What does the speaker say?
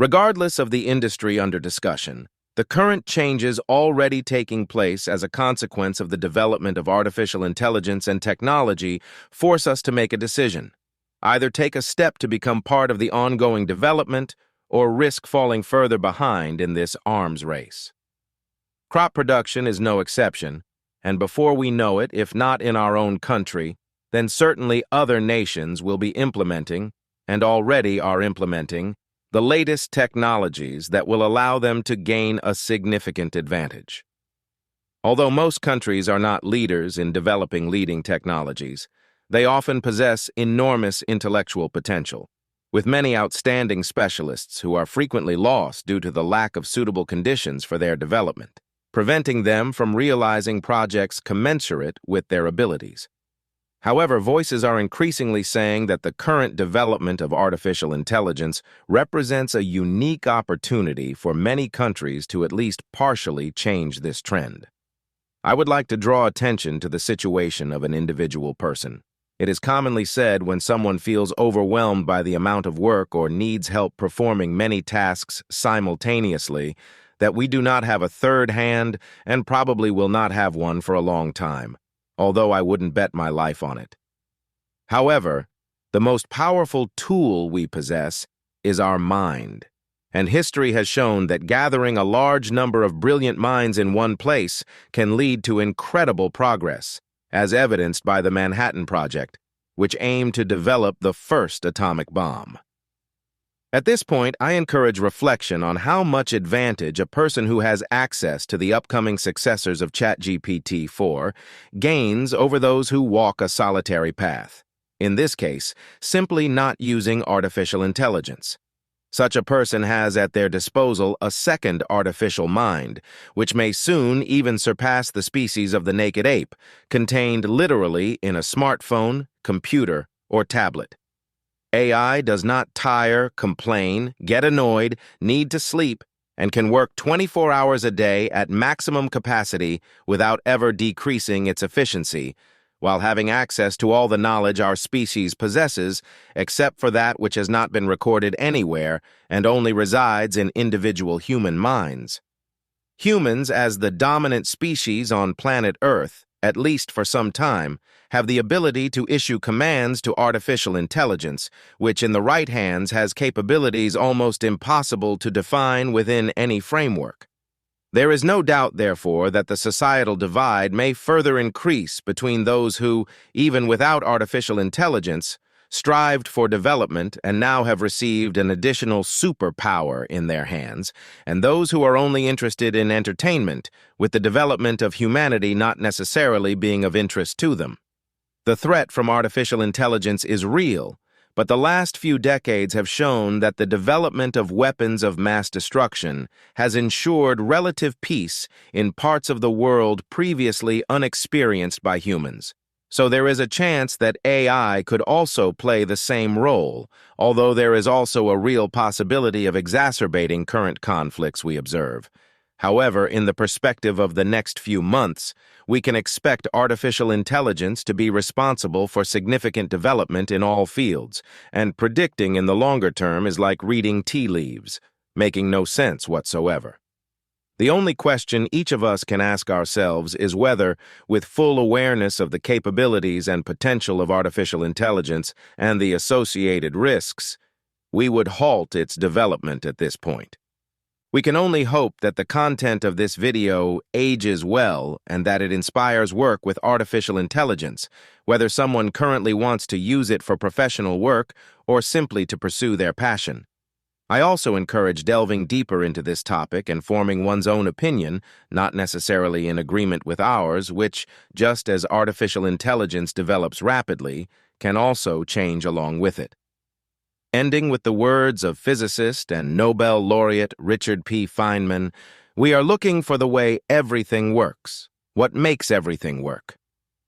Regardless of the industry under discussion, the current changes already taking place as a consequence of the development of artificial intelligence and technology force us to make a decision. Either take a step to become part of the ongoing development or risk falling further behind in this arms race. Crop production is no exception, and before we know it, if not in our own country, then certainly other nations will be implementing, and already are implementing, the latest technologies that will allow them to gain a significant advantage. Although most countries are not leaders in developing leading technologies, they often possess enormous intellectual potential, with many outstanding specialists who are frequently lost due to the lack of suitable conditions for their development, preventing them from realizing projects commensurate with their abilities. However, voices are increasingly saying that the current development of artificial intelligence represents a unique opportunity for many countries to at least partially change this trend. I would like to draw attention to the situation of an individual person. It is commonly said when someone feels overwhelmed by the amount of work or needs help performing many tasks simultaneously that we do not have a third hand and probably will not have one for a long time, although I wouldn't bet my life on it. However, the most powerful tool we possess is our mind, and history has shown that gathering a large number of brilliant minds in one place can lead to incredible progress, as evidenced by the Manhattan Project, which aimed to develop the first atomic bomb. At this point, I encourage reflection on how much advantage a person who has access to the upcoming successors of ChatGPT-4 gains over those who walk a solitary path, in this case, simply not using artificial intelligence. Such a person has at their disposal a second artificial mind, which may soon even surpass the species of the naked ape, contained literally in a smartphone, computer, or tablet. AI does not tire, complain, get annoyed, need to sleep, and can work 24 hours a day at maximum capacity without ever decreasing its efficiency, while having access to all the knowledge our species possesses, except for that which has not been recorded anywhere and only resides in individual human minds. Humans, as the dominant species on planet Earth, at least for some time, have the ability to issue commands to artificial intelligence, which in the right hands has capabilities almost impossible to define within any framework. There is no doubt, therefore, that the societal divide may further increase between those who, even without artificial intelligence, strived for development and now have received an additional superpower in their hands, and those who are only interested in entertainment, with the development of humanity not necessarily being of interest to them. The threat from artificial intelligence is real, but the last few decades have shown that the development of weapons of mass destruction has ensured relative peace in parts of the world previously unexperienced by humans. So there is a chance that AI could also play the same role, although there is also a real possibility of exacerbating current conflicts we observe. However, in the perspective of the next few months, we can expect artificial intelligence to be responsible for significant development in all fields, and predicting in the longer term is like reading tea leaves, making no sense whatsoever. The only question each of us can ask ourselves is whether, with full awareness of the capabilities and potential of artificial intelligence and the associated risks, we would halt its development at this point. We can only hope that the content of this video ages well and that it inspires work with artificial intelligence, whether someone currently wants to use it for professional work or simply to pursue their passion. I also encourage delving deeper into this topic and forming one's own opinion, not necessarily in agreement with ours, which, just as artificial intelligence develops rapidly, can also change along with it. Ending with the words of physicist and Nobel laureate Richard P. Feynman, we are looking for the way everything works, what makes everything work.